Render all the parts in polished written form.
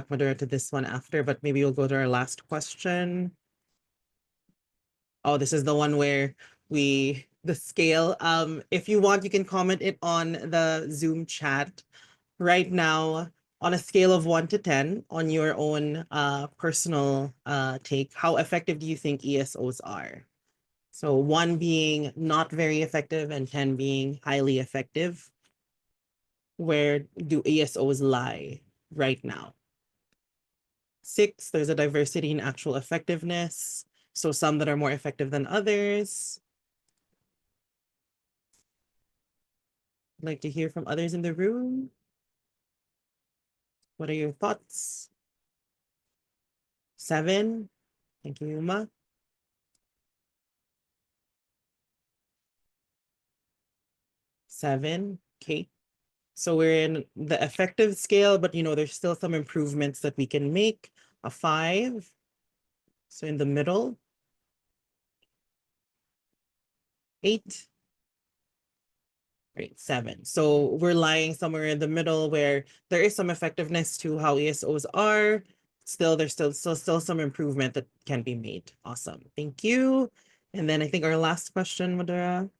back, Madura, to this one after, but maybe we'll go to our last question. Oh, this is the one where the scale. If you want, you can comment it on the Zoom chat right now on a scale of 1 to 10 on your own personal take. How effective do you think ESOs are? So 1 being not very effective and 10 being highly effective. Where do ESOs lie right now? 6, there's a diversity in actual effectiveness. So some that are more effective than others. I'd like to hear from others in the room. What are your thoughts? 7. Thank you, Uma. 7. Okay. So we're in the effective scale, but there's still some improvements that we can make. A 5. So in the middle. 8. Right, 7. So we're lying somewhere in the middle where there is some effectiveness to how ESOs are. Still, there's still some improvement that can be made. Awesome. Thank you. And then I think our last question, Madura.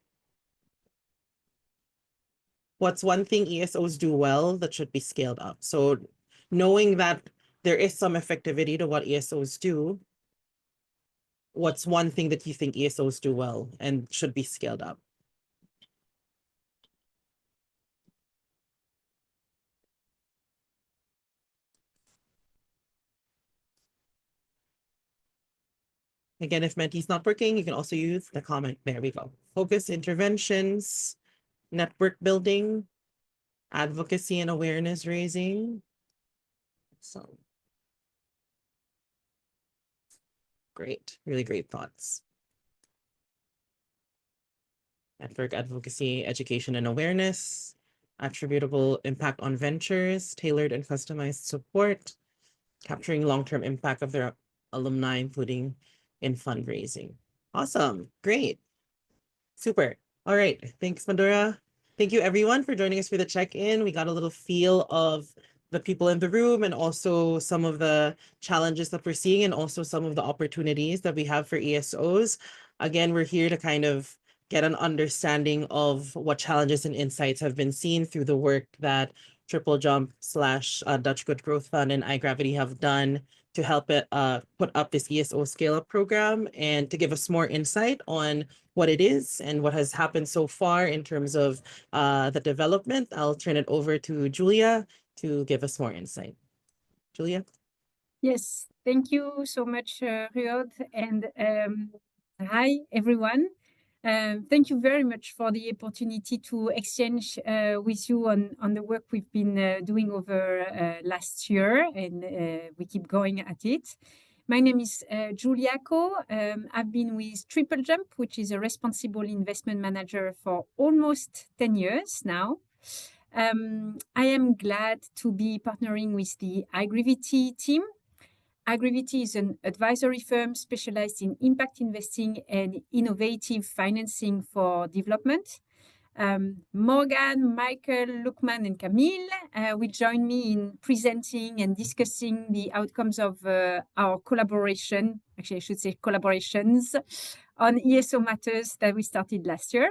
What's one thing ESOs do well that should be scaled up? So knowing that there is some effectivity to what ESOs do, what's one thing that you think ESOs do well and should be scaled up? Again, if Menti's not working, you can also use the comment. There we go. Focus interventions, network building, advocacy and awareness raising. So great, really great thoughts. Network advocacy, education and awareness, attributable impact on ventures, tailored and customized support, capturing long-term impact of their alumni, including in fundraising. Awesome, great, super. All right, thanks, Madura. Thank you everyone for joining us for the check-in. We got a little feel of the people in the room and also some of the challenges that we're seeing and also some of the opportunities that we have for ESOs. Again, we're here to kind of get an understanding of what challenges and insights have been seen through the work that Triple Jump / Dutch Good Growth Fund and iGravity have done to help it put up this ESO scale-up program and to give us more insight on what it is and what has happened so far in terms of the development. I'll turn it over to Julia to give us more insight. Julia? Yes, thank you so much, Riod, and hi, everyone. Thank you very much for the opportunity to exchange with you on the work we've been doing over last year, and we keep going at it. My name is Julia Ko. I've been with Triple Jump, which is a responsible investment manager for almost 10 years now. I am glad to be partnering with the iGravity team. iGravity is an advisory firm specialized in impact investing and innovative financing for development. Morgan, Michael, Lukman, and Camille will join me in presenting and discussing the outcomes of our collaboration, actually I should say collaborations, on ESO matters that we started last year.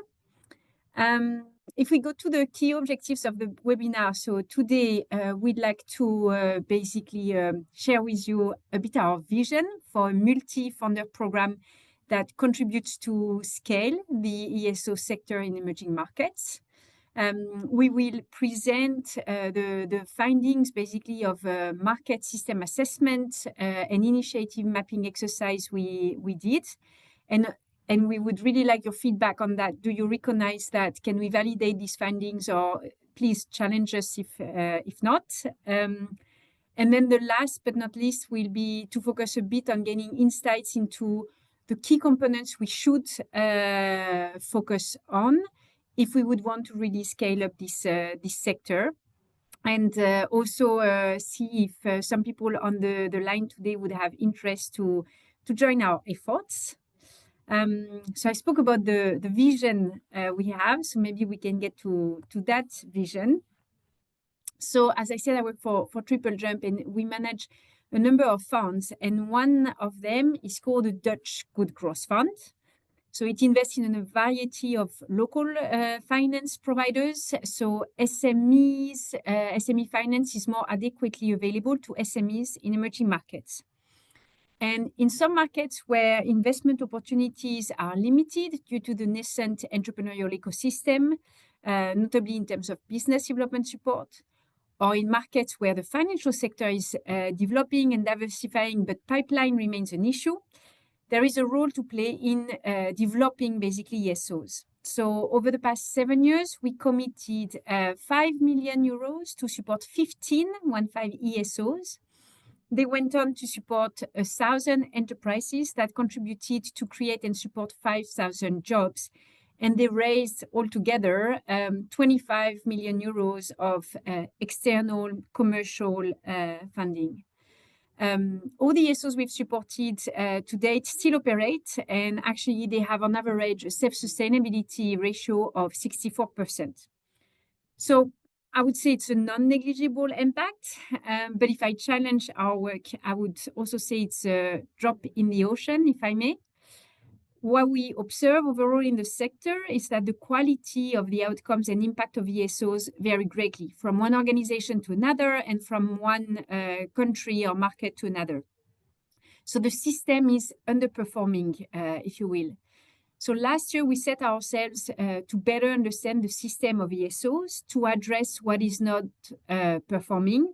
If we go to the key objectives of the webinar, so today we'd like to basically share with you a bit our vision for a multi-funder program that contributes to scale the ESO sector in emerging markets. We will present the findings basically of a market system assessment, an initiative mapping exercise we did. And we would really like your feedback on that. Do you recognize that? Can we validate these findings, or please challenge us if not? And then the last but not least will be to focus a bit on gaining insights into the key components we should focus on if we would want to really scale up this sector. And also see if some people on the line today would have interest to join our efforts. So I spoke about the vision we have, so maybe we can get to that vision. So as I said, I work for Triple Jump, and we manage a number of funds, and one of them is called the Dutch Good Growth Fund. So it invests in a variety of local finance providers. So SMEs, SME finance is more adequately available to SMEs in emerging markets. And in some markets where investment opportunities are limited due to the nascent entrepreneurial ecosystem, notably in terms of business development support, or in markets where the financial sector is developing and diversifying, but pipeline remains an issue, there is a role to play in developing basically ESOs. So over the past 7 years, we committed 5 million euros to support 15 ESOs. They went on to support 1,000 enterprises that contributed to create and support 5,000 jobs. And they raised altogether 25 million euros of external commercial funding. All the ESOs we've supported to date still operate, and actually they have on average a self-sustainability ratio of 64%. So I would say it's a non-negligible impact, but if I challenge our work, I would also say it's a drop in the ocean, if I may. What we observe overall in the sector is that the quality of the outcomes and impact of ESOs vary greatly from one organization to another and from one country or market to another. So the system is underperforming, if you will. So last year, we set ourselves to better understand the system of ESOs to address what is not performing,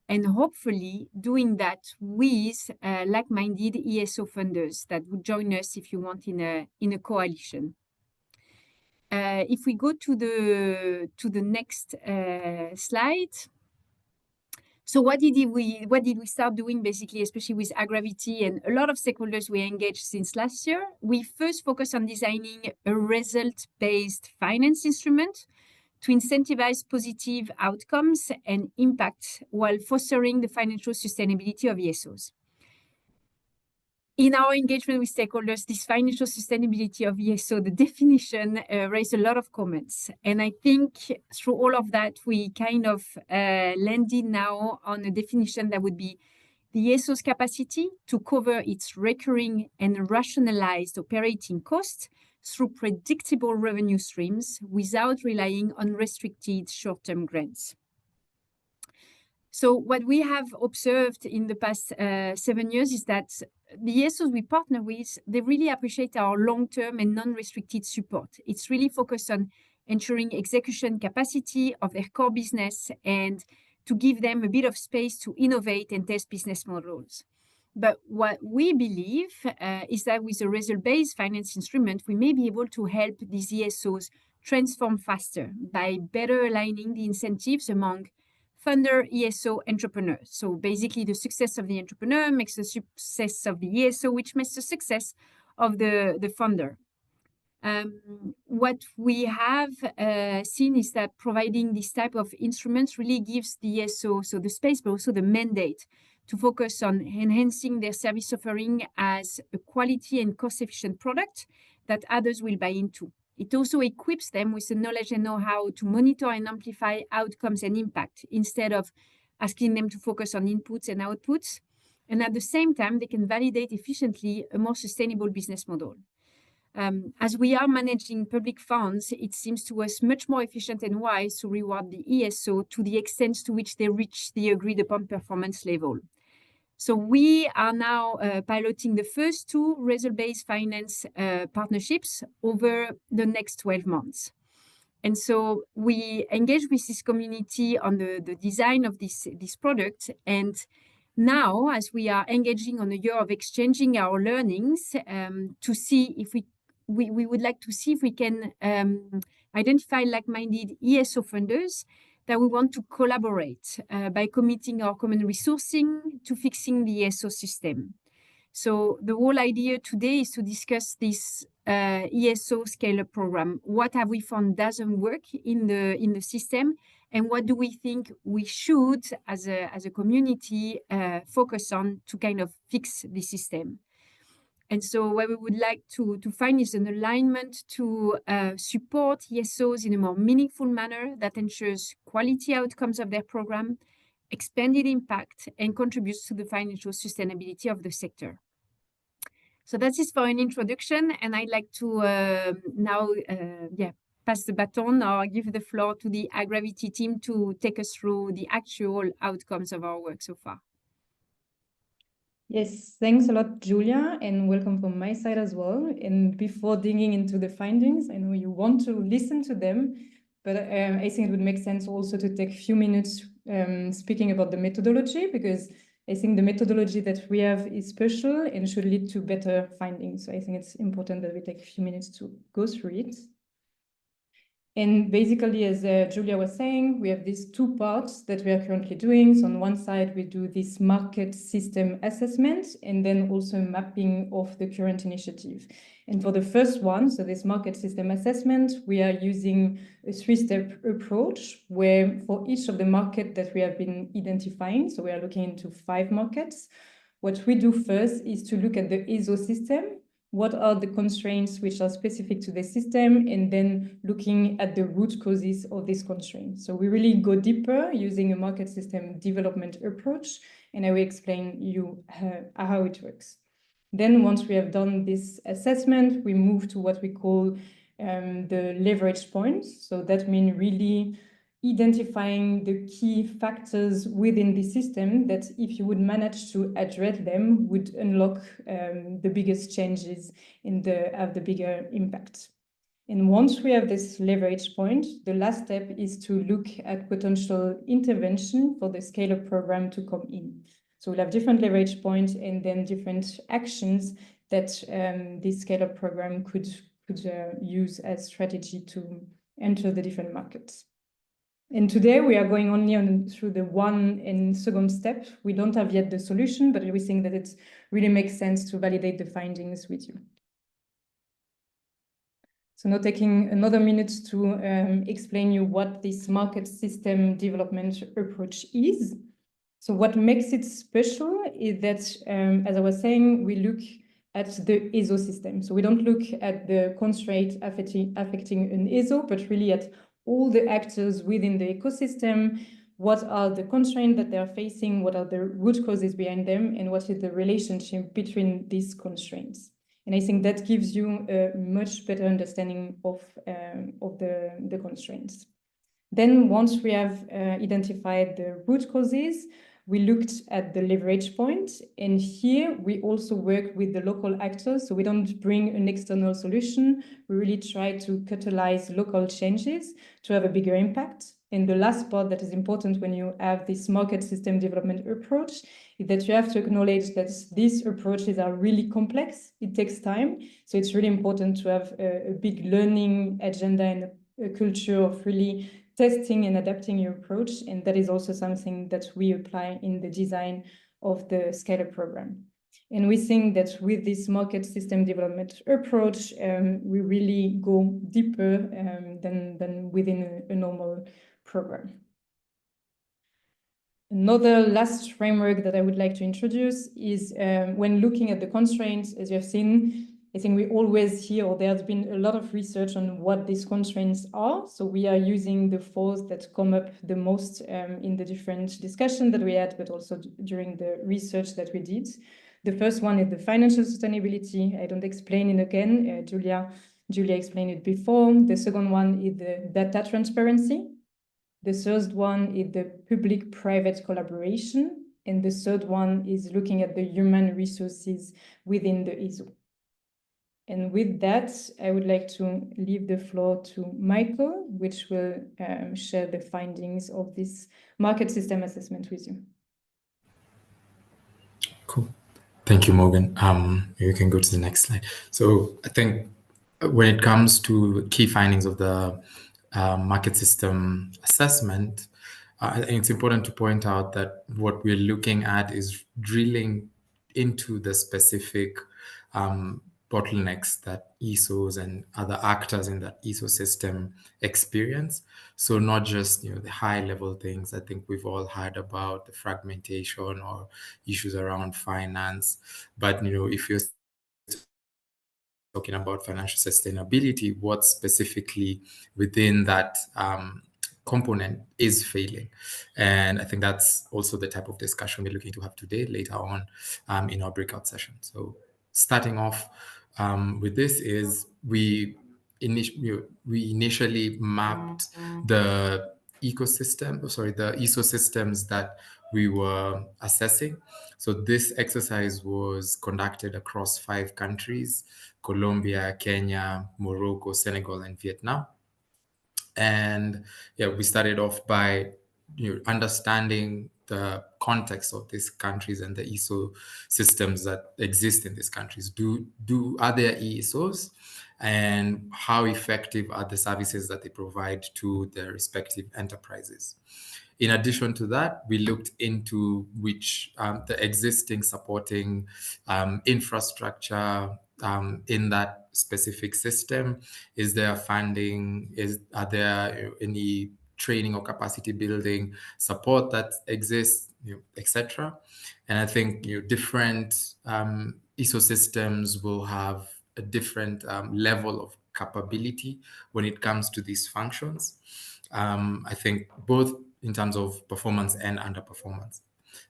and hopefully doing that with like-minded ESO funders that would join us, if you want, in a coalition. If we go to the next slide. So what did we start doing basically, especially with iGravity and a lot of stakeholders we engaged since last year? We first focused on designing a result-based finance instrument to incentivize positive outcomes and impact while fostering the financial sustainability of ESOs. In our engagement with stakeholders, this financial sustainability of ESO, the definition raised a lot of comments. And I think through all of that, we kind of landed now on a definition that would be the ESO's capacity to cover its recurring and rationalized operating costs through predictable revenue streams without relying on restricted short-term grants. So what we have observed in the past 7 years is that the ESOs we partner with, they really appreciate our long-term and non-restricted support. It's really focused on ensuring execution capacity of their core business and to give them a bit of space to innovate and test business models. But what we believe is that with a result-based finance instrument, we may be able to help these ESOs transform faster by better aligning the incentives among funder, ESO, entrepreneurs. So basically the success of the entrepreneur makes the success of the ESO, which makes the success of the funder. What we have seen is that providing this type of instruments really gives the ESO, so the space, but also the mandate to focus on enhancing their service offering as a quality and cost-efficient product that others will buy into. It also equips them with the knowledge and know-how to monitor and amplify outcomes and impact instead of asking them to focus on inputs and outputs. And at the same time, they can validate efficiently a more sustainable business model. As we are managing public funds, it seems to us much more efficient and wise to reward the ESO to the extent to which they reach the agreed upon performance level. So we are now piloting the first 2 result-based finance partnerships over the next 12 months. And so we engage with this community on the design of this product. And now, as we are engaging on a year of exchanging our learnings to see if we would like to see if we can identify like-minded ESO funders that we want to collaborate by committing our common resourcing to fixing the ESO system. So the whole idea today is to discuss this ESO scale-up program. What have we found doesn't work in the system, and what do we think we should, as a community, focus on to kind of fix the system? And so what we would like to find is an alignment to support ESOs in a more meaningful manner that ensures quality outcomes of their program, expanded impact, and contributes to the financial sustainability of the sector. So that is for an introduction, and I'd like to now pass the baton or give the floor to the iGravity team to take us through the actual outcomes of our work so far. Yes, thanks a lot, Julia, and welcome from my side as well. And before digging into the findings, I know you want to listen to them, but I think it would make sense also to take a few minutes speaking about the methodology, because I think the methodology that we have is special and should lead to better findings. So I think it's important that we take a few minutes to go through it. And basically, as Julia was saying, we have these two parts that we are currently doing. So on one side, we do this market system assessment and then also mapping of the current initiative. And for the first one, so this market system assessment, we are using a three-step approach where for each of the market that we have been identifying, so we are looking into 5 markets, what we do first is to look at the ESO system. What are the constraints which are specific to the system, and then looking at the root causes of these constraints. So we really go deeper using a market system development approach, and I will explain you how it works. Then once we have done this assessment, we move to what we call the leverage points. So that means really identifying the key factors within the system that if you would manage to address them would unlock the biggest changes in have the bigger impact. And once we have this leverage point, the last step is to look at potential intervention for the scale-up program to come in. So we'll have different leverage points and then different actions that this scale-up program could use as strategy to enter the different markets. And today we are going only through the 1 and 2nd step. We don't have yet the solution, but we think that it really makes sense to validate the findings with you. So now taking another minute to explain you what this market system development approach is. So what makes it special is that, as I was saying, we look at the ESO system. So we don't look at the constraint affecting an ESO, but really at all the actors within the ecosystem, what are the constraints that they are facing, what are the root causes behind them, and what is the relationship between these constraints. And I think that gives you a much better understanding of the constraints. Then once we have identified the root causes, we looked at the leverage point, and here we also work with the local actors. So we don't bring an external solution. We really try to catalyze local changes to have a bigger impact. And the last part that is important when you have this market system development approach is that you have to acknowledge that these approaches are really complex. It takes time. So it's really important to have a big learning agenda and a culture of really testing and adapting your approach. And that is also something that we apply in the design of the scale-up program. And we think that with this market system development approach, we really go deeper than within a normal program. Another last framework that I would like to introduce is when looking at the constraints, as you have seen, I think we always hear, or there's been a lot of research on what these constraints are. So we are using the 4 that come up the most in the different discussion that we had, but also during the research that we did. The first one is the financial sustainability. I don't explain it again. Julia explained it before. The second one is the data transparency. The third one is the public-private collaboration. And the third one is looking at the human resources within the ESO. And with that, I would like to leave the floor to Michael, which will share the findings of this market system assessment with you. Cool. Thank you, Morgan. You can go to the next slide. So I think when it comes to key findings of the market system assessment, I think it's important to point out that what we're looking at is drilling into the specific bottlenecks that ESOs and other actors in that ESO system experience. So not just the high level things. I think we've all heard about the fragmentation or issues around finance, but if you're talking about financial sustainability, what specifically within that component is failing. And I think that's also the type of discussion we're looking to have today, later on in our breakout session. So starting off with this is we initially mapped the the ESO systems that we were assessing. So this exercise was conducted across 5 countries: Colombia, Kenya, Morocco, Senegal, and Vietnam. And yeah, we started off by understanding the context of these countries and the ESO systems that exist in these countries. Are there ESOs, and how effective are the services that they provide to their respective enterprises? In addition to that, we looked into which the existing supporting infrastructure in that specific system. Is there funding? Are there any training or capacity building support that exists, etc.? And I think different ESO systems will have a different level of capability when it comes to these functions. I think both in terms of performance and underperformance.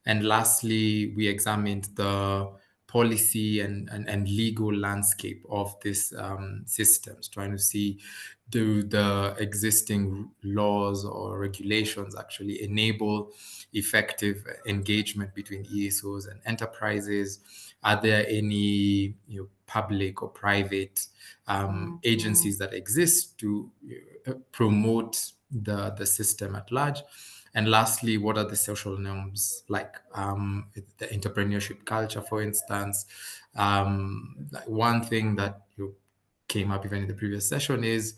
And lastly, we examined the policy and legal landscape of these systems, trying to see, do the existing laws or regulations actually enable effective engagement between ESOs and enterprises? Are there any public or private agencies that exist to promote the system at large? And lastly, what are the social norms, like the entrepreneurship culture, for instance? Like one thing that came up even in the previous session is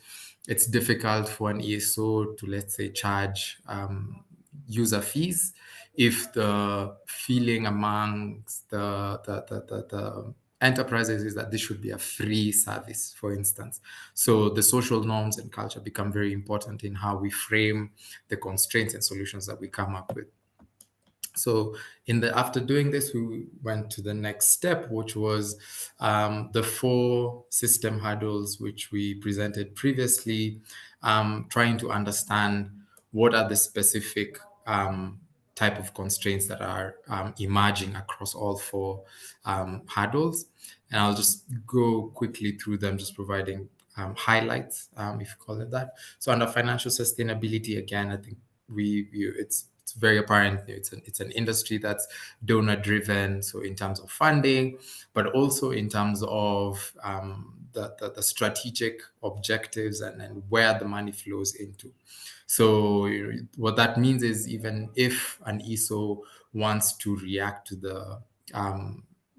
it's difficult for an ESO to, let's say, charge user fees if the feeling amongst the enterprises is that this should be a free service, for instance. So the social norms and culture become very important in how we frame the constraints and solutions that we come up with. So after doing this, we went to the next step, which was the 4 system hurdles, which we presented previously, trying to understand what are the specific type of constraints that are emerging across all 4 hurdles. And I'll just go quickly through them, just providing highlights, if you call it that. So under financial sustainability, again, I think it's very apparent it's an industry that's donor driven, so in terms of funding, but also in terms of the strategic objectives and where the money flows into. So what that means is, even if an ESO wants to react to the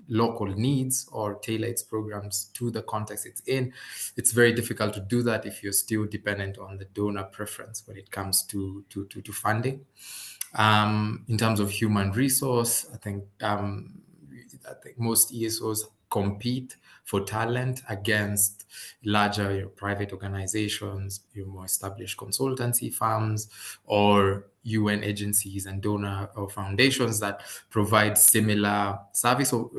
local needs or tailor its programs to the context it's in, it's very difficult to do that if you're still dependent on the donor preference when it comes to funding. In terms of human resource, I think most ESOs compete for talent against larger private organizations, more established consultancy firms, or UN agencies and donor or foundations that provide similar service or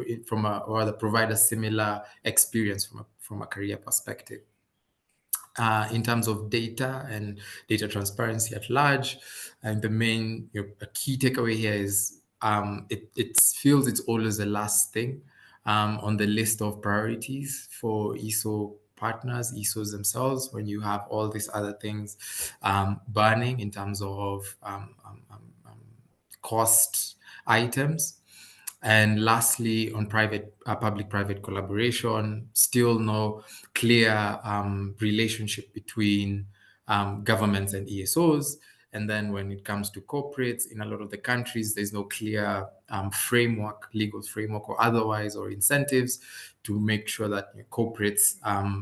that provide a similar experience from a career perspective. In terms of data and data transparency at large, and the main a key takeaway here is it feels it's always the last thing on the list of priorities for ESO partners, ESOs themselves, when you have all these other things burning in terms of cost items. And lastly, on public-private collaboration, still no clear relationship between governments and ESOs. And then when it comes to corporates, in a lot of the countries, there's no clear framework, legal framework or otherwise, or incentives to make sure that corporates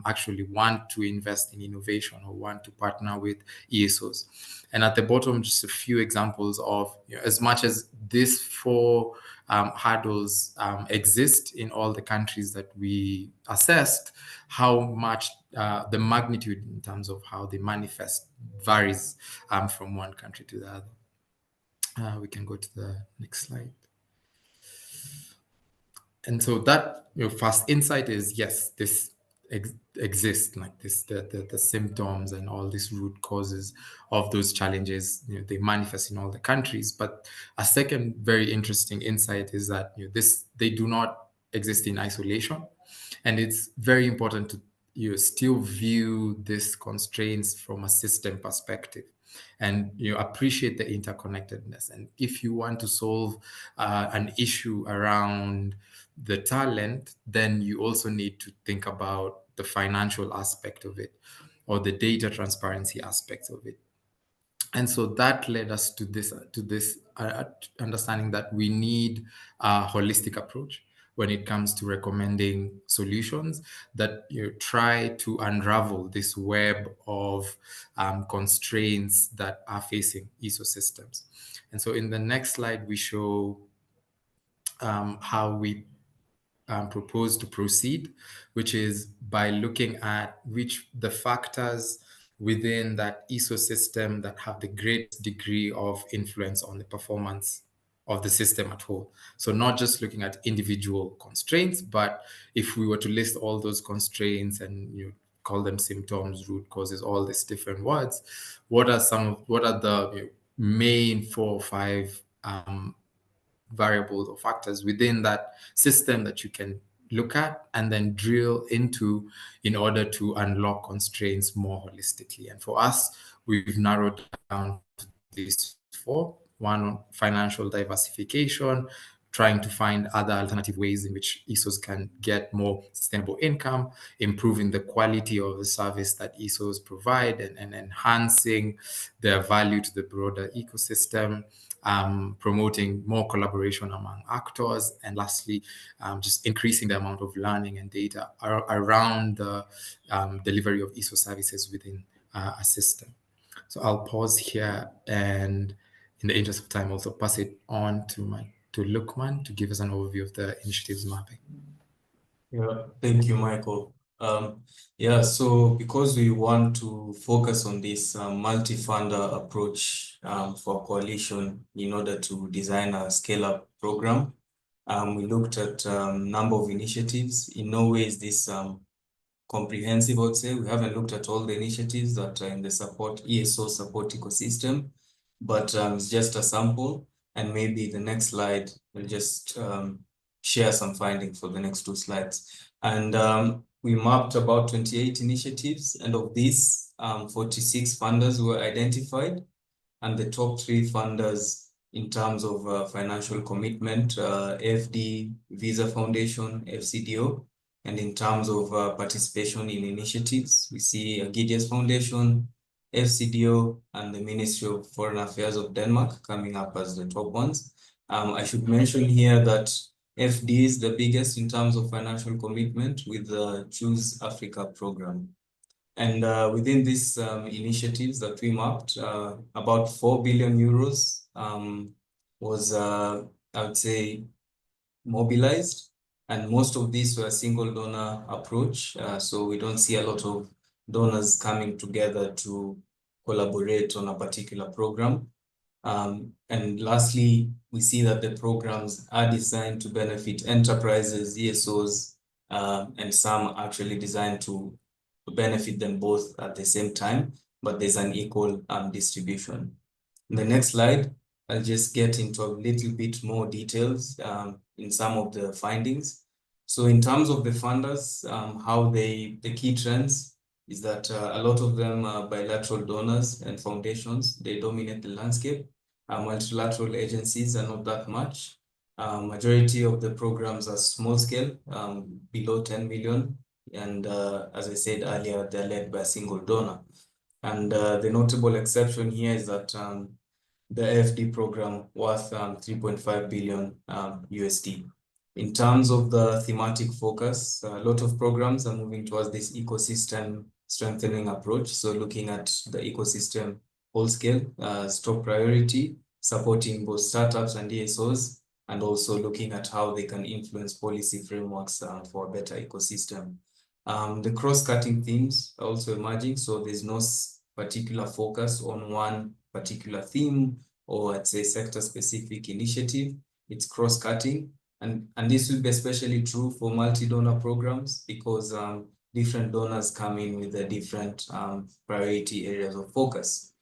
actually want to invest in innovation or want to partner with ESOs. And at the bottom, just a few examples of, as much as these 4 hurdles exist in all the countries that we assessed, how much the magnitude in terms of how they manifest varies from one country to the other. We can go to the next slide. And so that first insight is, yes, this exist, like the symptoms and all these root causes of those challenges, they manifest in all the countries. But a second very interesting insight is that they do not exist in isolation, and it's very important to still view these constraints from a system perspective, and appreciate the interconnectedness. And if you want to solve an issue around the talent, then you also need to think about the financial aspect of it, or the data transparency aspects of it. And so that led us to this understanding that we need a holistic approach when it comes to recommending solutions that try to unravel this web of constraints that are facing ESO systems. And so in the next slide, we show how we propose to proceed, which is by looking at which the factors within that ESO system that have the greatest degree of influence on the performance of the system at whole. So not just looking at individual constraints, but if we were to list all those constraints and call them symptoms, root causes, all these different words, what are the main 4 or 5 variables or factors within that system that you can look at and then drill into in order to unlock constraints more holistically. And for us, we've narrowed down to these 4. One, financial diversification, trying to find other alternative ways in which ESOs can get more sustainable income, improving the quality of the service that ESOs provide, and enhancing their value to the broader ecosystem, promoting more collaboration among actors, and lastly, just increasing the amount of learning and data around the delivery of ESO services within a system. So I'll pause here, and in the interest of time, also pass it on to Lukman to give us an overview of the initiatives mapping. Yeah, thank you, Michael. So because we want to focus on this multi-funder approach for coalition in order to design a scale-up program, we looked at a number of initiatives. In no way is this comprehensive, I would say. We haven't looked at all the initiatives that are in the ESO support ecosystem, but it's just a sample. And maybe the next slide will just share some findings for the next 2 slides. And we mapped about 28 initiatives, and of these, 46 funders were identified. And the top 3 funders in terms of financial commitment, FD, Visa Foundation, FCDO. And in terms of participation in initiatives, we see Agidius Foundation, FCDO, and the Ministry of Foreign Affairs of Denmark coming up as the top ones. I should mention here that FD is the biggest in terms of financial commitment with the Choose Africa program. And within these initiatives that we mapped, about 4 billion euros was, I would say, mobilized. And most of these were single donor approach. So we don't see a lot of donors coming together to collaborate on a particular program. And lastly, we see that the programs are designed to benefit enterprises, ESOs, and some are actually designed to benefit them both at the same time, but there's an equal distribution. In the next slide, I'll just get into a little bit more details in some of the findings. So in terms of the funders, the key trends is that a lot of them are bilateral donors and foundations. They dominate the landscape. Multilateral agencies are not that much. Majority of the programs are small scale, below 10 million. And as I said earlier, they're led by a single donor. And the notable exception here is that the AFD program worth 3.5 billion USD. In terms of the thematic focus, a lot of programs are moving towards this ecosystem strengthening approach. So looking at the ecosystem whole scale, top priority, supporting both startups and ESOs, and also looking at how they can influence policy frameworks for a better ecosystem. The cross-cutting themes are also emerging. So there's no particular focus on one particular theme or I'd say sector-specific initiative. It's cross-cutting. And this will be especially true for multi-donor programs because different donors come in with the different priority areas of focus.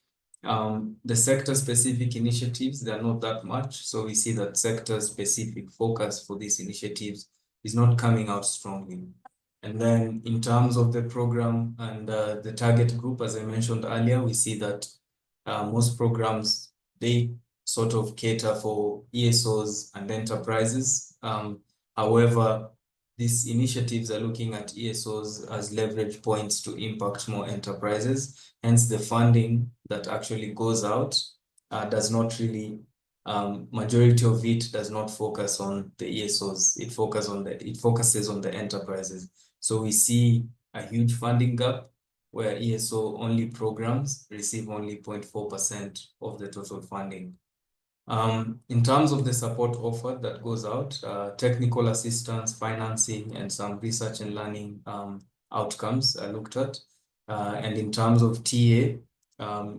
The sector-specific initiatives, they're not that much. So we see that sector-specific focus for these initiatives is not coming out strongly. And then in terms of the program and the target group, as I mentioned earlier, we see that most programs, they sort of cater for ESOs and enterprises. However, these initiatives are looking at ESOs as leverage points to impact more enterprises. Hence, the funding that actually goes out does not really, majority of it does not focus on the ESOs. It focuses on the enterprises. So we see a huge funding gap where ESO only programs receive only 0.4% of the total funding. In terms of the support offered that goes out, technical assistance, financing, and some research and learning outcomes are looked at. And in terms of TA,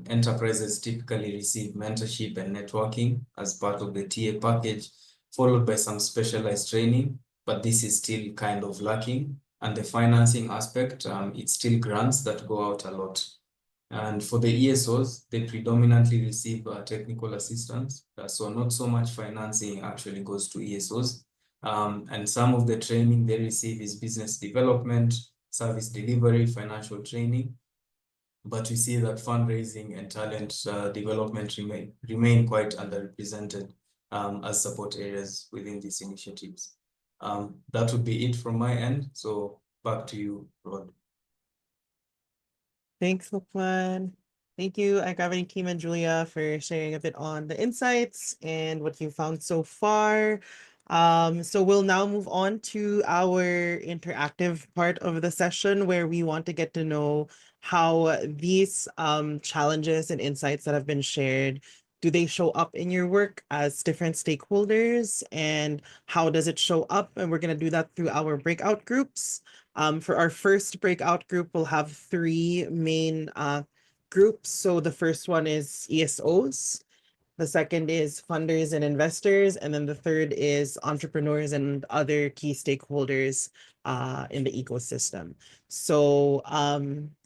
enterprises typically receive mentorship and networking as part of the TA package, followed by some specialized training, but this is still kind of lacking. And the financing aspect, it's still grants that go out a lot. And for the ESOs, they predominantly receive technical assistance. So not so much financing actually goes to ESOs. And some of the training they receive is business development, service delivery, financial training. But we see that fundraising and talent development remain quite underrepresented as support areas within these initiatives. That would be it from my end. So back to you, Rod. Thanks, Lukman. Thank you, iGravity team and Julia, for sharing a bit on the insights and what you found so far. So we'll now move on to our interactive part of the session where we want to get to know how these challenges and insights that have been shared, do they show up in your work as different stakeholders, and how does it show up? And we're going to do that through our breakout groups. For our first breakout group, we'll have three main groups. So the first one is ESOs. The second is funders and investors. And then the third is entrepreneurs and other key stakeholders in the ecosystem. So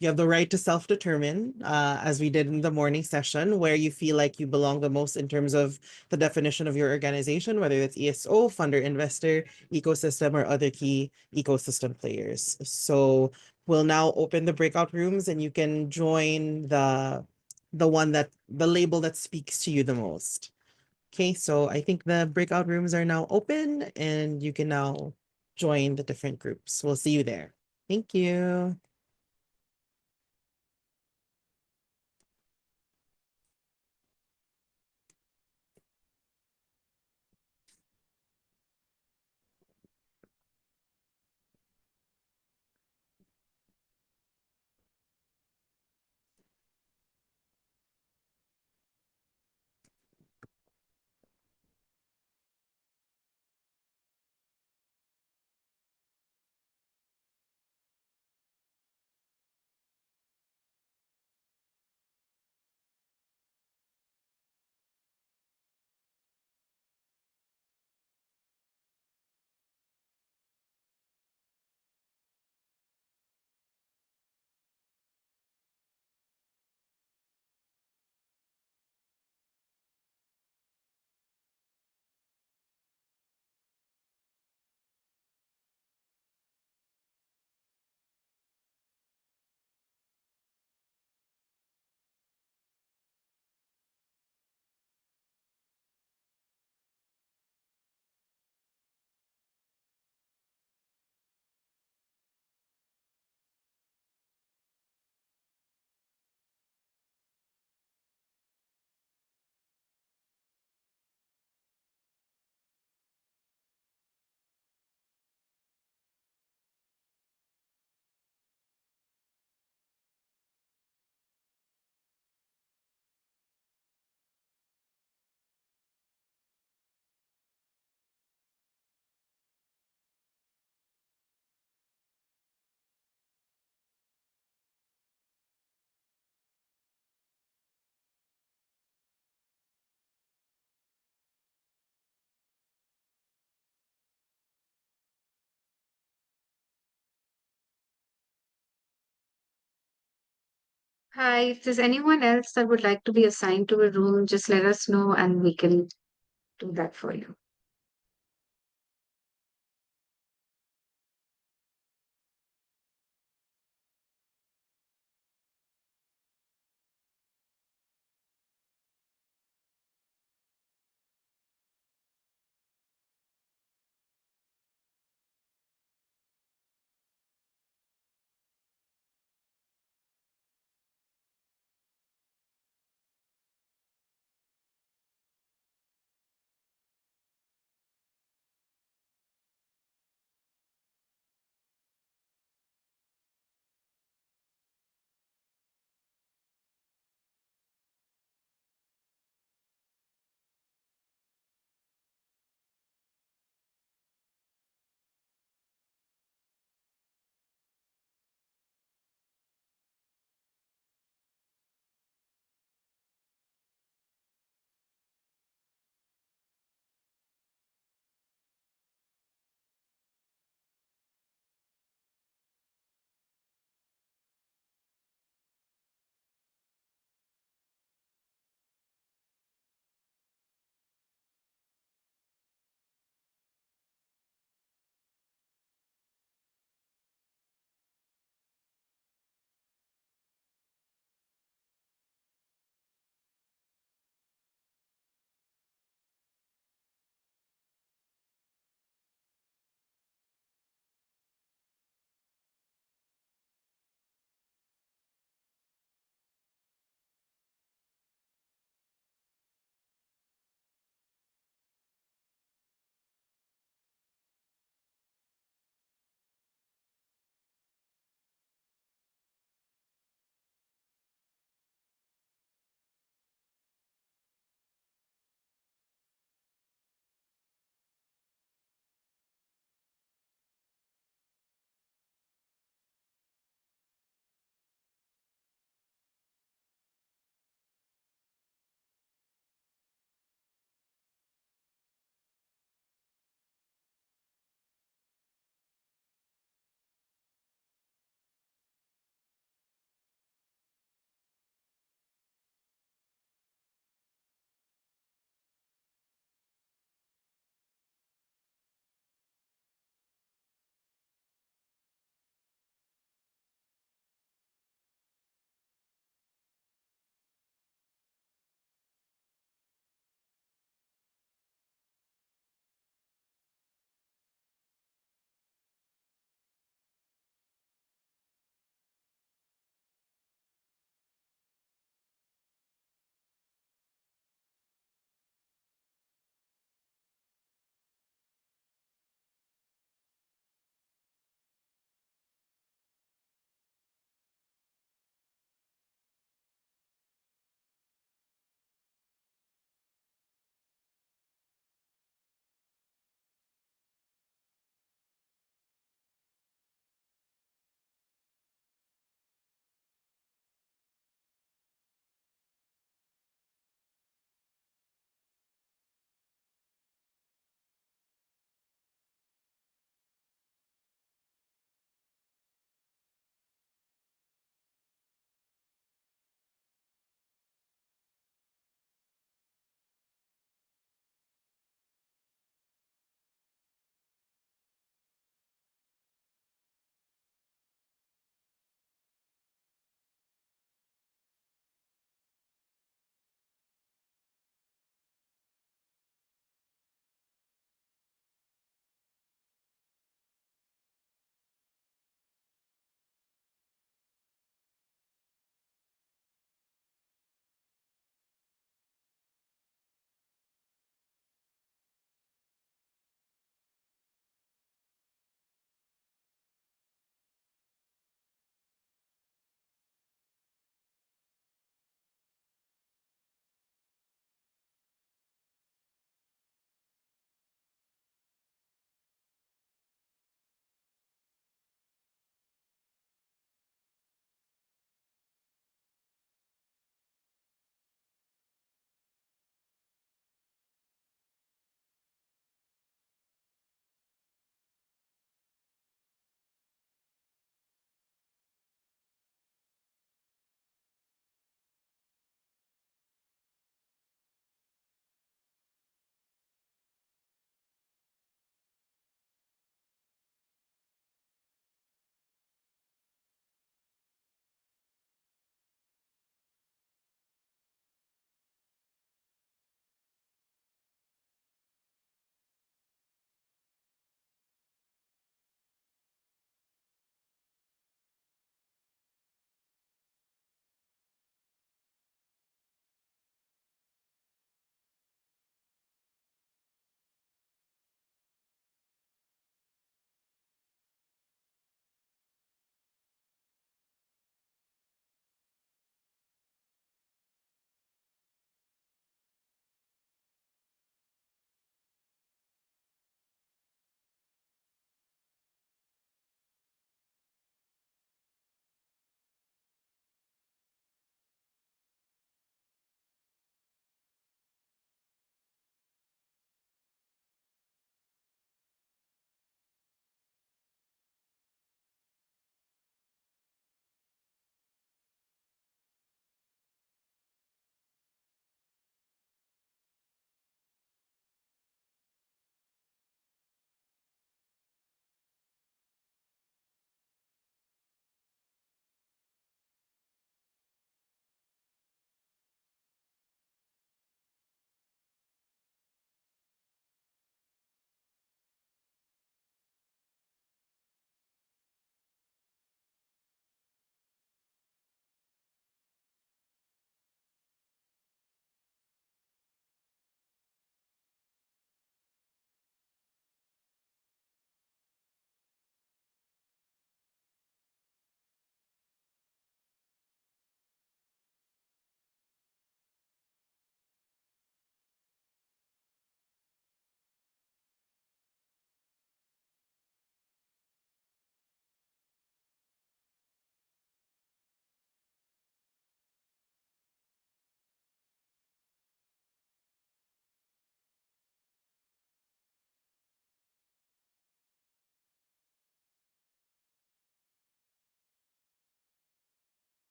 you have the right to self-determine, as we did in the morning session, where you feel like you belong the most in terms of the definition of your organization, whether it's ESO, funder, investor, ecosystem, or other key ecosystem players. So we'll now open the breakout rooms and you can join the label that speaks to you the most. Okay, so I think the breakout rooms are now open and you can now join the different groups. We'll see you there. Thank you. Hi, if there's anyone else that would like to be assigned to a room, just let us know and we can do that for you.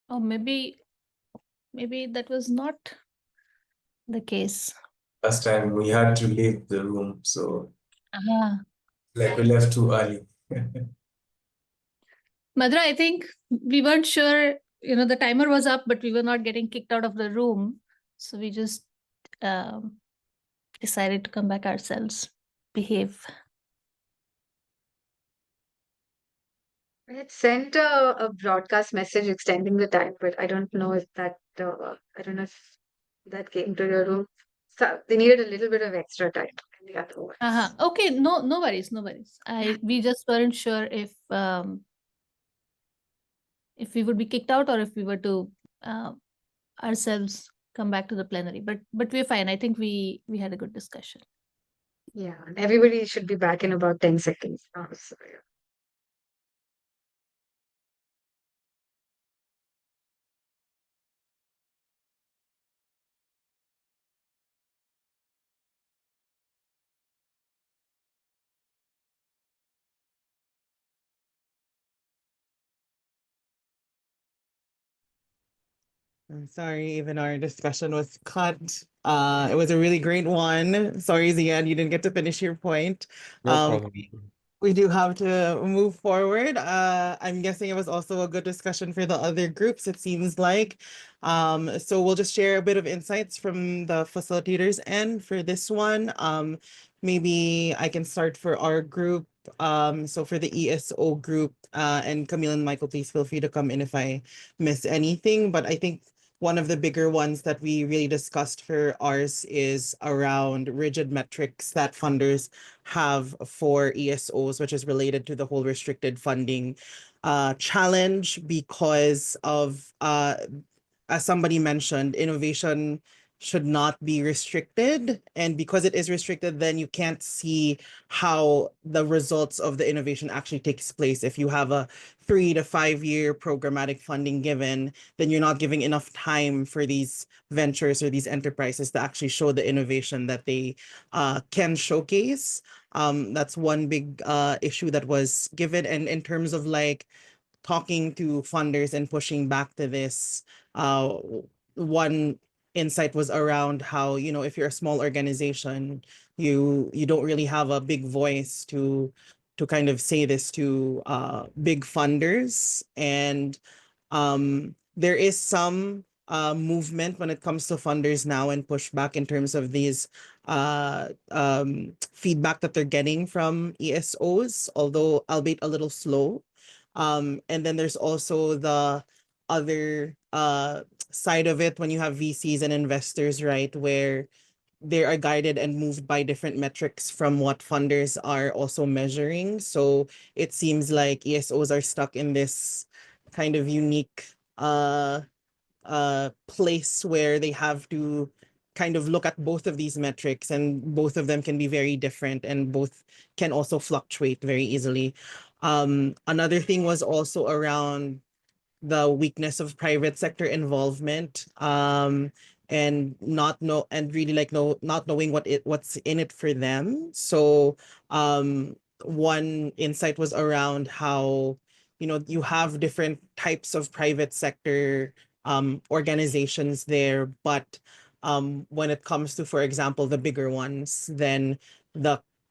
Oh, maybe that was not the case. Last time we had to leave the room, so like we Uh-huh. left too early. Madhura, I think we weren't sure, the timer was up, but we were not getting kicked out of the room. So we just decided to come back ourselves, behave. I had sent a broadcast message extending the time, but I don't know if that came to your room. So they needed a little bit of extra time than the other ones. Uh-huh. Okay, no worries, no worries. We just weren't sure if we would be kicked out or if we were to ourselves come back to the plenary. But we're fine. I think we had a good discussion. Yeah, and everybody should be back in about 10 seconds. So, yeah. I'm sorry, even our discussion was cut. It was a really great one. Sorry, Ziad, you didn't get to finish your point. No Um, problem. we do have to move forward. I'm guessing it was also a good discussion for the other groups, it seems like. So we'll just share a bit of insights from the facilitators end for this one. Maybe I can start for our group. So for the ESO group, and Camille and Michael, please feel free to come in if I miss anything. But I think one of the bigger ones that we really discussed for ours is around rigid metrics that funders have for ESOs, which is related to the whole restricted funding challenge because of, as somebody mentioned, innovation should not be restricted. And because it is restricted, then you can't see how the results of the innovation actually takes place. If you have a 3 to 5 year programmatic funding given, then you're not giving enough time for these ventures or these enterprises to actually show the innovation that they can showcase. That's one big issue that was given. And in terms of like talking to funders and pushing back to this, one insight was around how, if you're a small organization, you don't really have a big voice to kind of say this to big funders. And there is some movement when it comes to funders now and pushback in terms of these feedback that they're getting from ESOs, although albeit a little slow. And then there's also the other side of it when you have VCs and investors, right, where they are guided and moved by different metrics from what funders are also measuring. So it seems like ESOs are stuck in this kind of unique place where they have to kind of look at both of these metrics, and both of them can be very different and both can also fluctuate very easily. Another thing was also around the weakness of private sector involvement, and really like not knowing what's in it for them. So one insight was around how you have different types of private sector organizations there, but when it comes to, for example, the bigger ones, then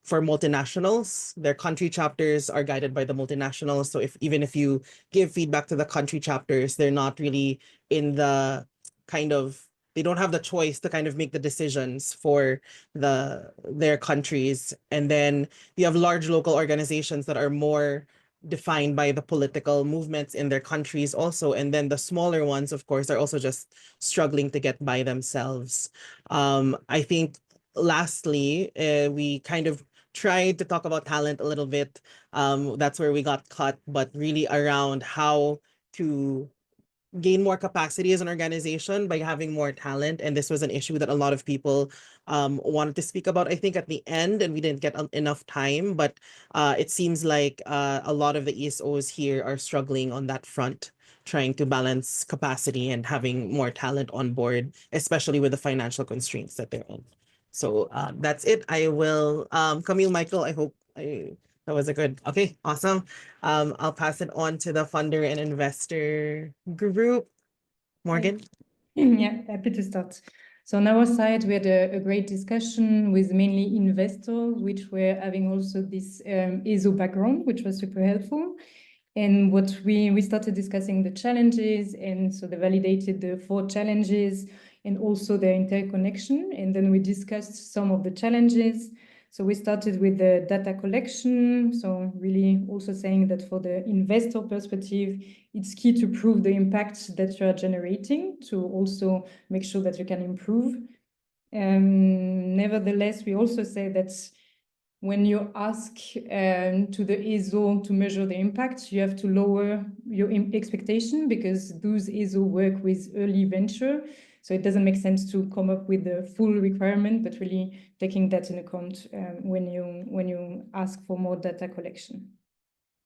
for multinationals, their country chapters are guided by the multinationals. So even if you give feedback to the country chapters, they're not really in the they don't have the choice to kind of make the decisions for their countries. And then you have large local organizations that are more defined by the political movements in their countries also. And then the smaller ones, of course, are also just struggling to get by themselves. I think lastly, we kind of tried to talk about talent a little bit. That's where we got cut, but really around how to gain more capacity as an organization by having more talent. And this was an issue that a lot of people wanted to speak about, I think, at the end, and we didn't get enough time. But it seems like a lot of the ESOs here are struggling on that front, trying to balance capacity and having more talent on board, especially with the financial constraints that they're in. So that's it. I will, Camille, Michael, I hope that was a good, okay, awesome. I'll pass it on to the funder and investor group. Morgan? Yeah, happy to start. So on our side, we had a great discussion with mainly investors, which were having also this ESO background, which was super helpful. And what we started discussing the challenges, and so they validated the 4 challenges and also their interconnection. And then we discussed some of the challenges. So we started with the data collection. So really also saying that for the investor perspective, it's key to prove the impact that you are generating to also make sure that you can improve. Nevertheless, we also say that when you ask to the ESO to measure the impact, you have to lower your expectation because those ESO work with early venture. So it doesn't make sense to come up with the full requirement, but really taking that in account when you ask for more data collection.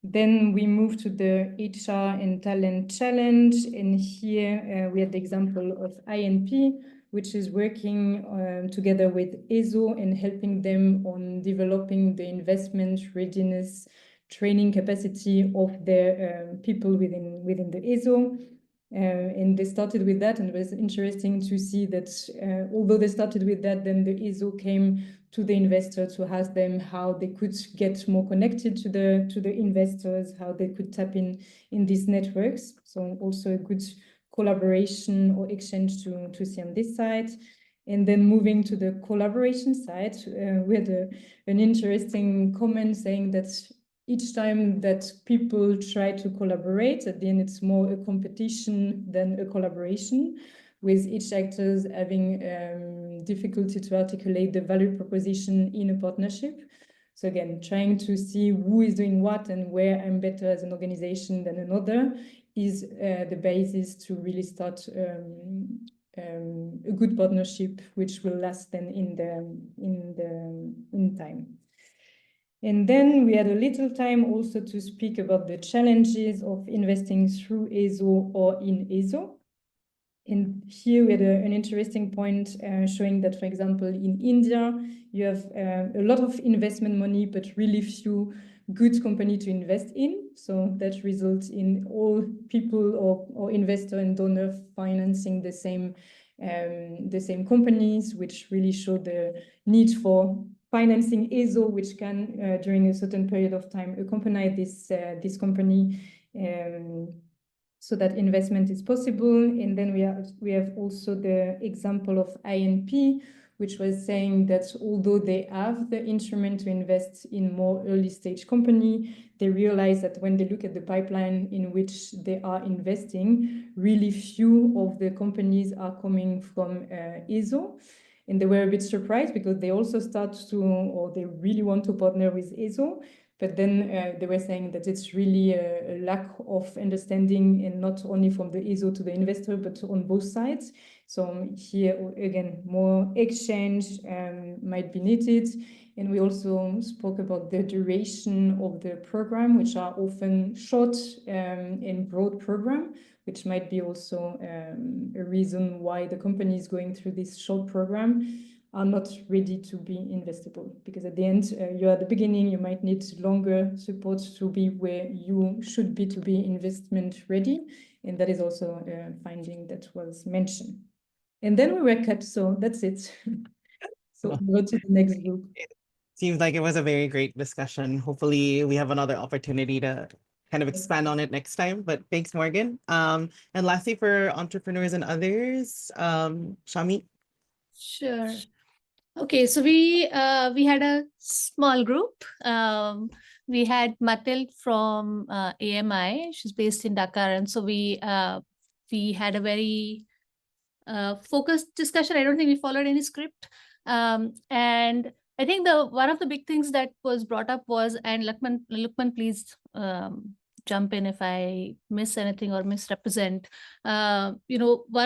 Then we move to the HR and talent challenge. And here we had the example of INP, which is working together with ESO and helping them on developing the investment readiness training capacity of their people within the ESO. And they started with that, and it was interesting to see that although they started with that, then the ESO came to the investor to ask them how they could get more connected to the investors, how they could tap in these networks. So also a good collaboration or exchange to see on this side. And then moving to the collaboration side, we had an interesting comment saying that each time that people try to collaborate, at the end it's more a competition than a collaboration, with each actors having difficulty to articulate the value proposition in a partnership. So again, trying to see who is doing what and where I'm better as an organization than another is the basis to really start a good partnership, which will last then in time. And then we had a little time also to speak about the challenges of investing through ESO or in ESO. And here we had an interesting point showing that, for example, in India, you have a lot of investment money, but really few good companies to invest in. So that results in all people or investor and donor financing the same companies, which really show the need for financing ESO, which can, during a certain period of time, accompany this company so that investment is possible. And then we have also the example of INP, which was saying that although they have the instrument to invest in more early stage company, they realize that when they look at the pipeline in which they are investing, really few of the companies are coming from ESO. And they were a bit surprised because they also they really want to partner with ESO. But then they were saying that it's really a lack of understanding, and not only from the ESO to the investor, but on both sides. So here, again, more exchange might be needed. And we also spoke about the duration of the program, which are often short and broad program, which might be also a reason why the company is going through this short program are not ready to be investable. Because at the end, you're at the beginning, you might need longer support to be where you should be to be investment ready. And that is also a finding that was mentioned. And then we were cut, so that's it. So go to the next group. Seems like it was a very great discussion. Hopefully we have another opportunity to kind of expand on it next time, but thanks, Morgan. And lastly, for entrepreneurs and others, Shami. Sure. Okay, so we had a small group. We had Matil from AMI. She's based in Dakar, and so we had a very focused discussion. I don't think we followed any script, and I think one of the big things that was brought up was, and Lukman, please jump in if I miss anything or misrepresent. One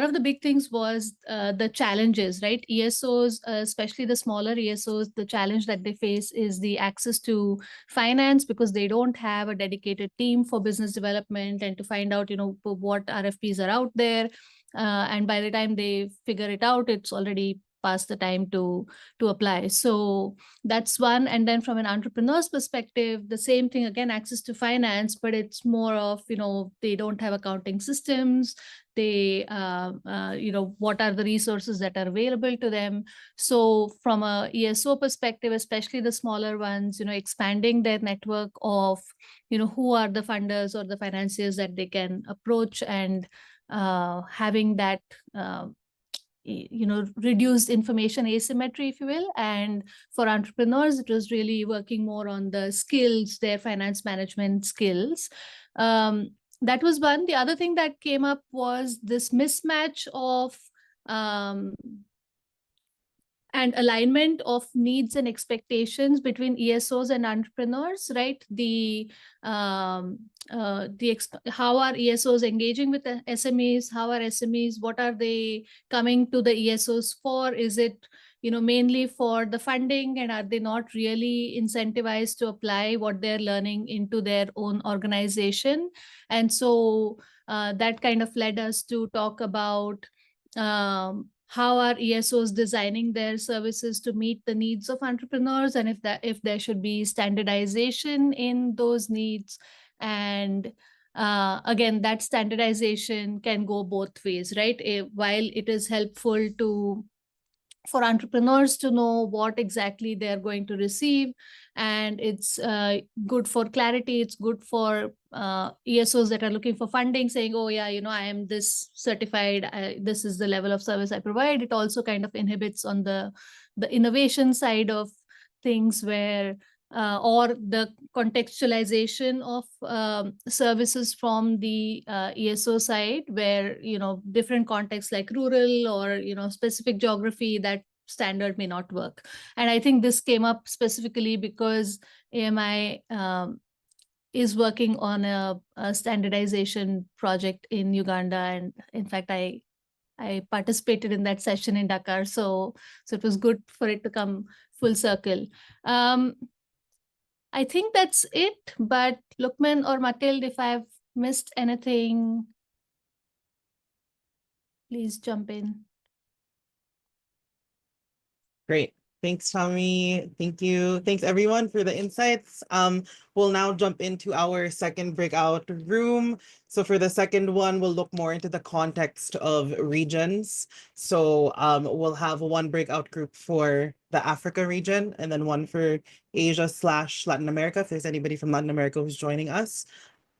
of the big things was the challenges, right? ESOs, especially the smaller ESOs, the challenge that they face is the access to finance, because they don't have a dedicated team for business development and to find out, what RFPs are out there. And by the time they figure it out, it's already pass the time to apply. So that's one. And then from an entrepreneur's perspective, the same thing again, access to finance, but it's more of, they don't have accounting systems. They, what are the resources that are available to them? So from a ESO perspective, especially the smaller ones, expanding their network of, who are the funders or the financiers that they can approach, and having that, reduced information asymmetry, if you will. And for entrepreneurs, it was really working more on the skills, their finance management skills. That was one. The other thing that came up was this mismatch of and alignment of needs and expectations between ESOs and entrepreneurs, right? How are ESOs engaging with the SMEs? How are SMEs? What are they coming to the ESOs for? Is it, mainly for the funding, and are they not really incentivized to apply what they're learning into their own organization? And so that kind of led us to talk about how are ESOs designing their services to meet the needs of entrepreneurs, and if there should be standardization in those needs. And again, that standardization can go both ways, right? While it is helpful for entrepreneurs to know what exactly they're going to receive, and it's good for clarity, it's good for ESOs that are looking for funding, saying, oh yeah, I am this certified, this is the level of service I provide. It also kind of inhibits on the innovation side of things, where or the contextualization of services from the ESO side, where different contexts like rural or specific geography, that standard may not work. And I think this came up specifically because AMI is working on a standardization project in Uganda, and in fact I participated in that session in Dakar, so it was good for it to come full circle. I think that's it, but Lukman or Matilde, if I've missed anything, please jump in. Great. Thanks, Tommy. Thank you. Thanks, everyone, for the insights. We'll now jump into our second breakout room. So for the second one, we'll look more into the context of regions. So we'll have one breakout group for the Africa region, and then one for Asia/Latin America, if there's anybody from Latin America who's joining us.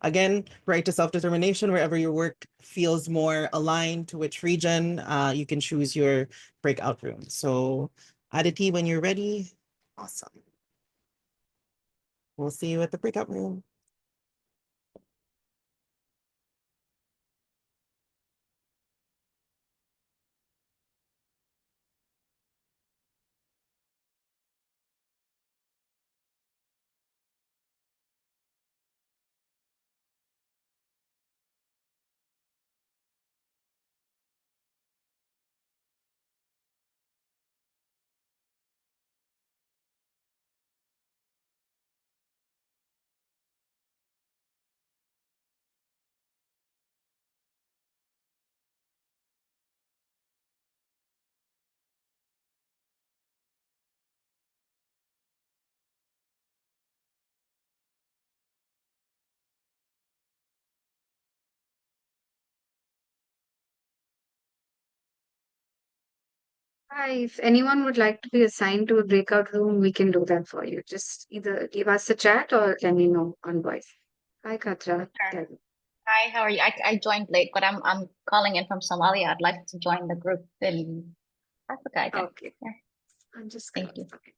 Again, right to self-determination, wherever your work feels more aligned to which region, you can choose your breakout room. So Aditi, when you're ready, awesome. We'll see you at the breakout room. Hi, if anyone would like to be assigned to a breakout room, we can do that for you. Just either give us a chat or let me know on voice. Hi, Katra. Sure. Hi, how are you? I joined late, but I'm calling in from Somalia. I'd like to join the group in Africa again. Okay. Yeah. I'm just Thank you. okay.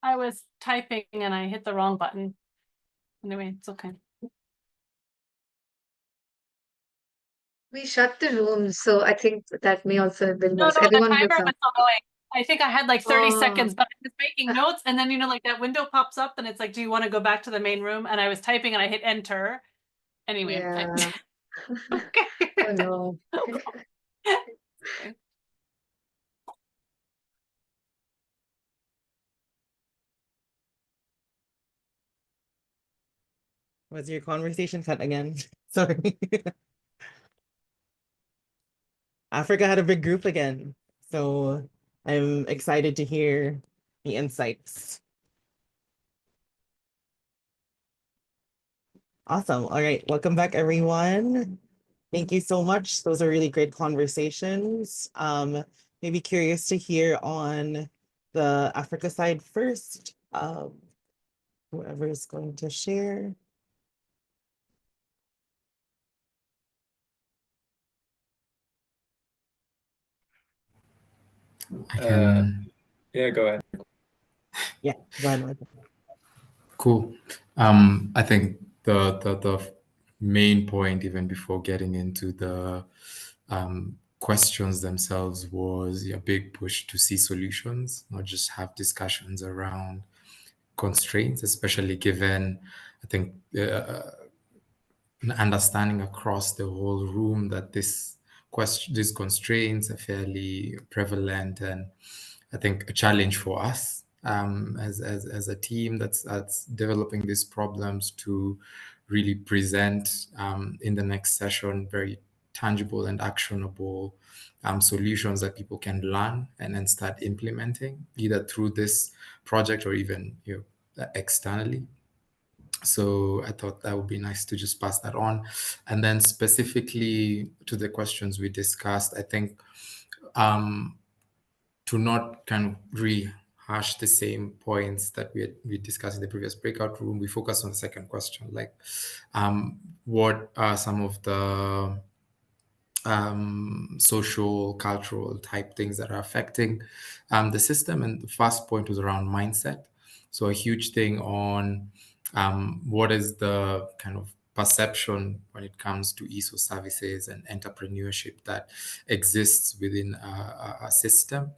I was typing and I hit the wrong button. Anyway, it's okay. We shut the room, so I think that may also have been No, lost. the Everyone timer was was still going. I think I had like 30 seconds, Oh, but I was making notes, and then like that window pops up, and it's like, "Do you want to go back to the main room?" And I was typing, and I hit enter. Anyway, yeah. okay. Oh no. Okay. Was your conversation cut again? Sorry. Africa had a big group again. So I'm excited to hear the insights. Awesome. All right. Welcome back, everyone. Thank you so much. Those are really great conversations. Maybe curious to hear on the Africa side first. Whoever is going to share. I can. Yeah, go ahead. Yeah, go ahead. Cool. I think the main point, even before getting into the questions themselves, was a big push to see solutions, not just have discussions around constraints, especially given, I think, an understanding across the whole room that these constraints are fairly prevalent, and I think a challenge for us as a team that's developing these problems to really present in the next session very tangible and actionable solutions that people can learn and then start implementing either through this project or even externally. So I thought that would be nice to just pass that on. And then specifically to the questions we discussed, I think to not kind of rehash the same points that we discussed in the previous breakout room, we focus on the second question, like what are some of the social, cultural type things that are affecting the system. And the first point was around mindset. So a huge thing on what is the kind of perception when it comes to ESO services and entrepreneurship that exists within a system.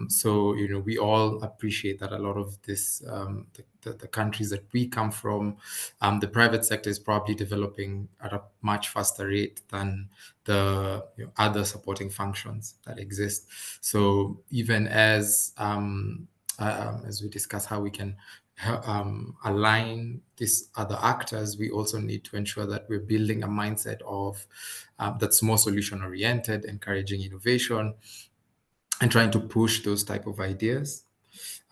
So we all appreciate that a lot of this, the countries that we come from, the private sector is probably developing at a much faster rate than the other supporting functions that exist. So even as we discuss how we can align these other actors, we also need to ensure that we're building a mindset of that's more solution oriented, encouraging innovation, and trying to push those type of ideas.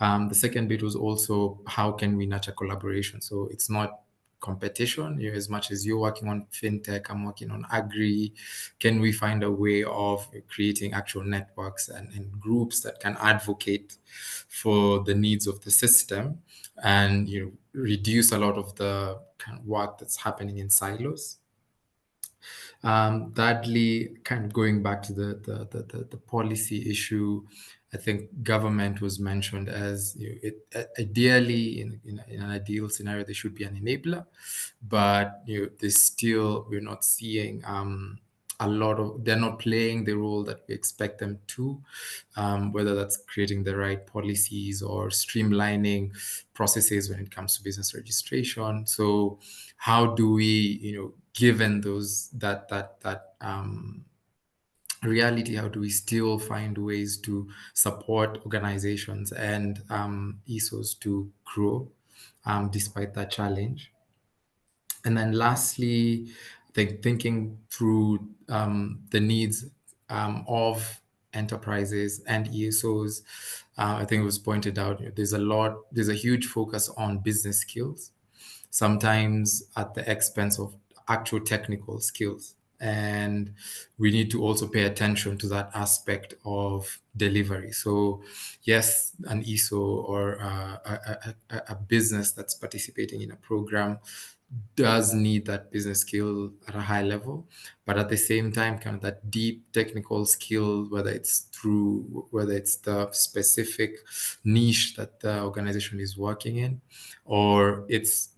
The second bit was also how can we nurture collaboration? So it's not competition. As much as you're working on fintech, I'm working on agri. Can we find a way of creating actual networks and groups that can advocate for the needs of the system and reduce a lot of the kind of work that's happening in silos? Thirdly, kind of going back to the policy issue, I think government was mentioned as ideally in an ideal scenario there should be an enabler, but we're not seeing they're not playing the role that we expect them to, whether that's creating the right policies or streamlining processes when it comes to business registration. So how do we, given that reality, how do we still find ways to support organizations and ESOs to grow despite that challenge? And then lastly, I think thinking through the needs of enterprises and ESOs, I think it was pointed out, there's a huge focus on business skills, sometimes at the expense of actual technical skills. and we need to also pay attention to that aspect of delivery. So yes, an ESO or a business that's participating in a program does need that business skill at a high level, but at the same time, kind of that deep technical skill, whether it's the specific niche that the organization is working in, or it's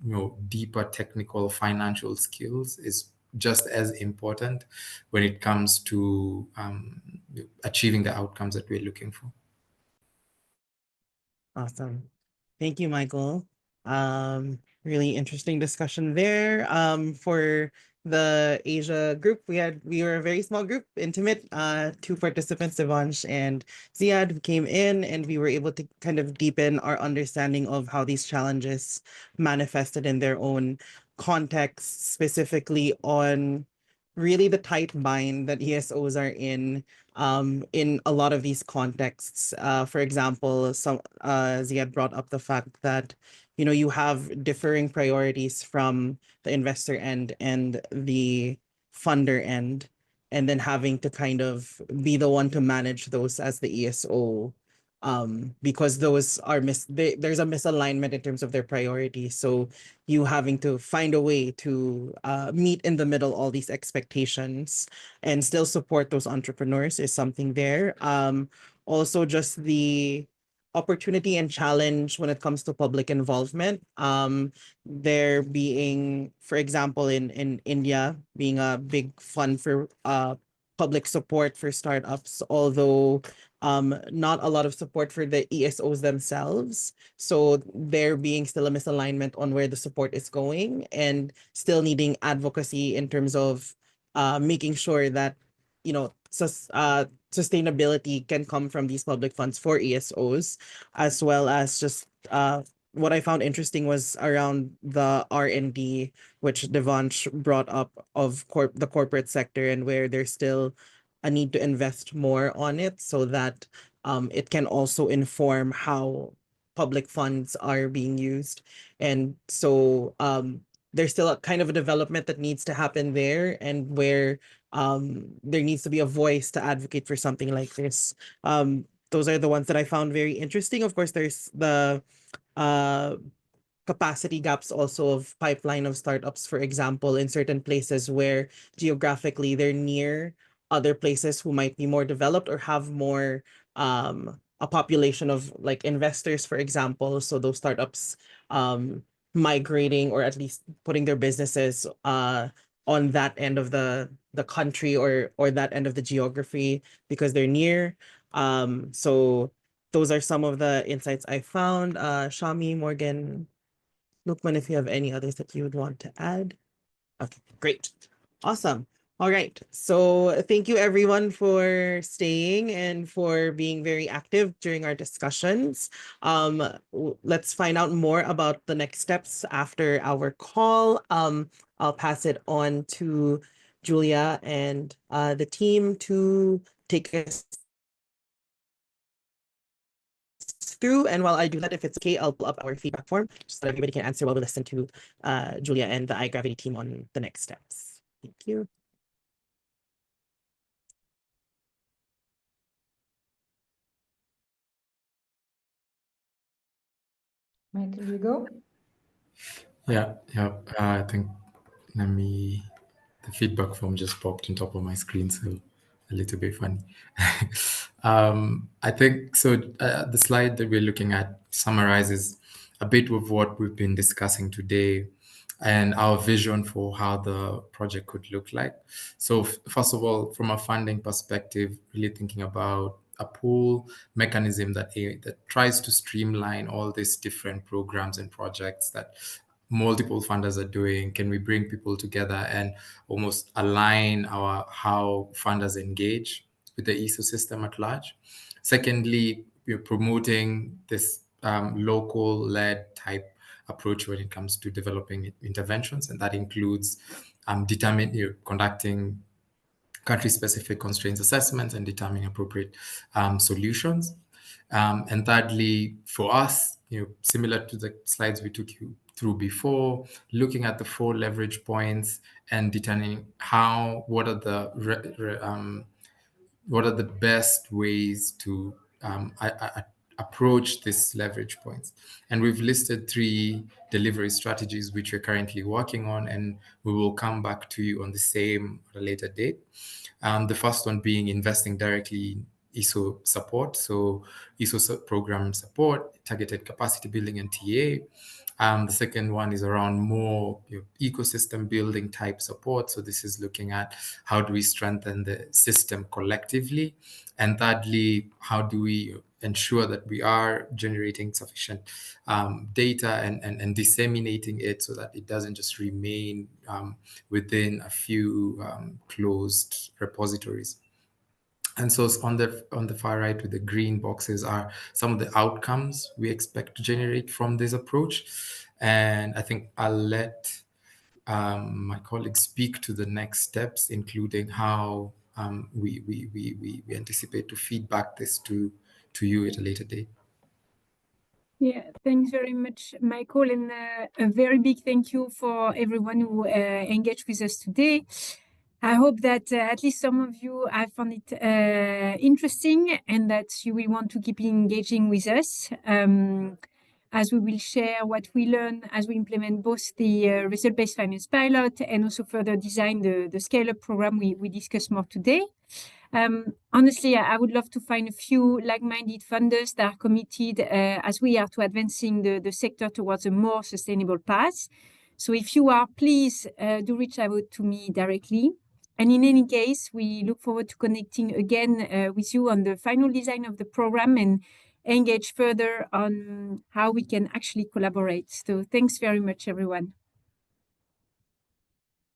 deeper technical financial skills, is just as important when it comes to achieving the outcomes that we're looking for. Awesome. Thank you, Michael. Really interesting discussion there. For the Asia group, we were a very small group, intimate, 2 participants, Devansh and Ziad, who came in, and we were able to kind of deepen our understanding of how these challenges manifested in their own context, specifically on really the tight bind that ESOs are in a lot of these contexts. For example, Ziad brought up the fact that you have differing priorities from the investor end and the funder end, and then having to kind of be the one to manage those as the ESO, because those are there's a misalignment in terms of their priorities. So you having to find a way to meet in the middle all these expectations and still support those entrepreneurs is something there. Also, just the opportunity and challenge when it comes to public involvement. There being, for example, in India, being a big fund for public support for startups, although not a lot of support for the ESOs themselves. So there being still a misalignment on where the support is going, and still needing advocacy in terms of making sure that sustainability can come from these public funds for ESOs, as well as just what I found interesting was around the R&D, which Devansh brought up, of the corporate sector, and where there's still a need to invest more on it, so that it can also inform how public funds are being used. And so there's still a kind of a development that needs to happen there, and where there needs to be a voice to advocate for something like this. Those are the ones that I found very interesting. Of course, there's the capacity gaps also of pipeline of startups, for example, in certain places where geographically they're near other places who might be more developed or have more a population of like investors, for example. So those startups migrating, or at least putting their businesses on that end of the country, or that end of the geography, because they're near. So those are some of the insights I found. Shami, Morgan, Lukman, if you have any others that you would want to add. Okay, great. Awesome. All right. So thank you everyone for staying and for being very active during our discussions. Let's find out more about the next steps after our call. I'll pass it on to Julia and the team to take us through. And while I do that, if it's okay, I'll pull up our feedback form so that everybody can answer while we listen to Julia and the iGravity team on the next steps. Thank you. Michael, you go. Yeah. I think the feedback form just popped on top of my screen, so a little bit funny. I think so. The slide that we're looking at summarizes a bit of what we've been discussing today and our vision for how the project could look like. So first of all, from a funding perspective, really thinking about a pool mechanism that tries to streamline all these different programs and projects that multiple funders are doing. Can we bring people together and almost align how funders engage with the ESO system at large? Secondly, we're promoting this local-led type approach when it comes to developing interventions, and that includes conducting country-specific constraints assessments and determining appropriate solutions. And thirdly, for us, similar to the slides we took you through before, looking at the 4 leverage points and determining what are the best ways to approach these leverage points. And we've listed 3 delivery strategies which we're currently working on, and we will come back to you on the same at a later date. The first one being investing directly in ESO support, so ESO program support, targeted capacity building, and TA. The second one is around more ecosystem building type support. So this is looking at how do we strengthen the system collectively. And thirdly, how do we ensure that we are generating sufficient data and disseminating it so that it doesn't just remain within a few closed repositories. And so on the far right with the green boxes are some of the outcomes we expect to generate from this approach. And I think I'll let my colleagues speak to the next steps, including how we anticipate to feedback this to you at a later date. Yeah, thanks very much, Michael, and a very big thank you for everyone who engaged with us today. I hope that at least some of you have found it interesting and that you will want to keep engaging with us as we will share what we learn as we implement both the result-based finance pilot and also further design the scale-up program we discussed more today. Honestly, I would love to find a few like-minded funders that are committed as we are to advancing the sector towards a more sustainable path. So if you are, please do reach out to me directly. And in any case, we look forward to connecting again with you on the final design of the program and engage further on how we can actually collaborate. So thanks very much, everyone.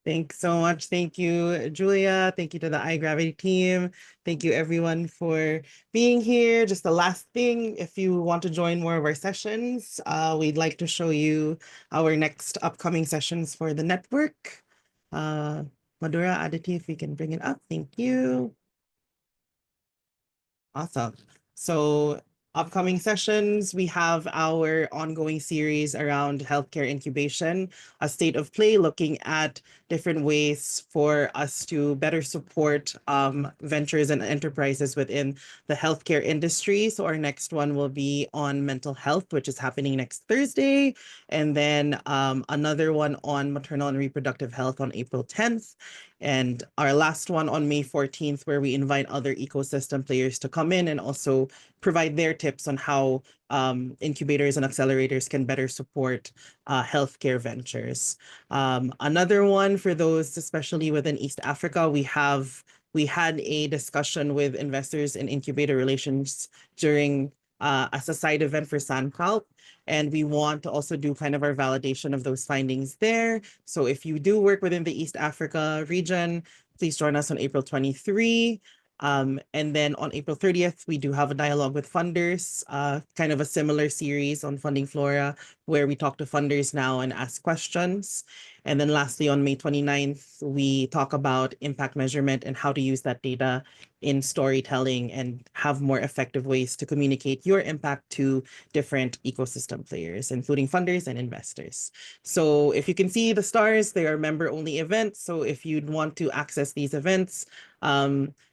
Thanks so much. Thank you, Julia. Thank you to the iGravity team. Thank you, everyone, for being here. Just the last thing, if you want to join more of our sessions, we'd like to show you our next upcoming sessions for the network. Madhura, Aditi, if we can bring it up. Thank you. Awesome. So upcoming sessions, we have our ongoing series around healthcare incubation, a state of play, looking at different ways for us to better support ventures and enterprises within the healthcare industry. So our next one will be on mental health, which is happening next Thursday. And then another one on maternal and reproductive health on April 10th. And our last one on May 14th, where we invite other ecosystem players to come in and also provide their tips on how incubators and accelerators can better support healthcare ventures. Another one for those, especially within East Africa, we had a discussion with investors in incubator relations during as a side event for SANCALP. And we want to also do kind of our validation of those findings there. So if you do work within the East Africa region, please join us on April 23. And then on April 30th, we do have a dialogue with funders, kind of a similar series on funding Flora, where we talk to funders now and ask questions. And then lastly, on May 29th, we talk about impact measurement and how to use that data in storytelling and have more effective ways to communicate your impact to different ecosystem players, including funders and investors. So if you can see the stars, they are member-only events. So if you'd want to access these events,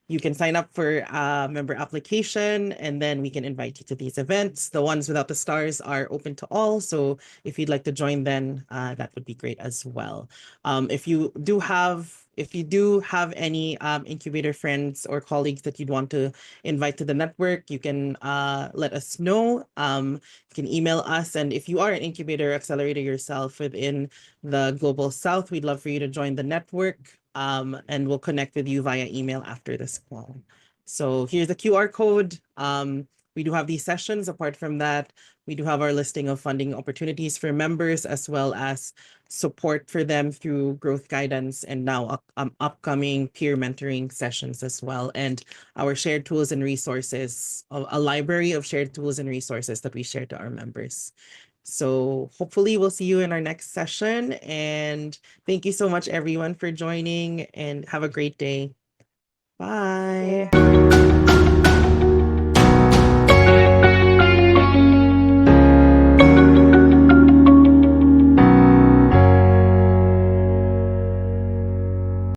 you can sign up for a member application and then we can invite you to these events. The ones without the stars are open to all. So if you'd like to join then, that would be great as well. If you do have any incubator friends or colleagues that you'd want to invite to the network, you can let us know. You can email us. And if you are an incubator or accelerator yourself within the Global South, we'd love for you to join the network. And we'll connect with you via email after this call. So here's the QR code. We do have these sessions. Apart from that, we do have our listing of funding opportunities for members, as well as support for them through growth guidance and now upcoming peer mentoring sessions as well. And our shared tools and resources, a library of shared tools and resources that we share to our members. So hopefully we'll see you in our next session. And thank you so much, everyone, for joining and have a great day. Bye.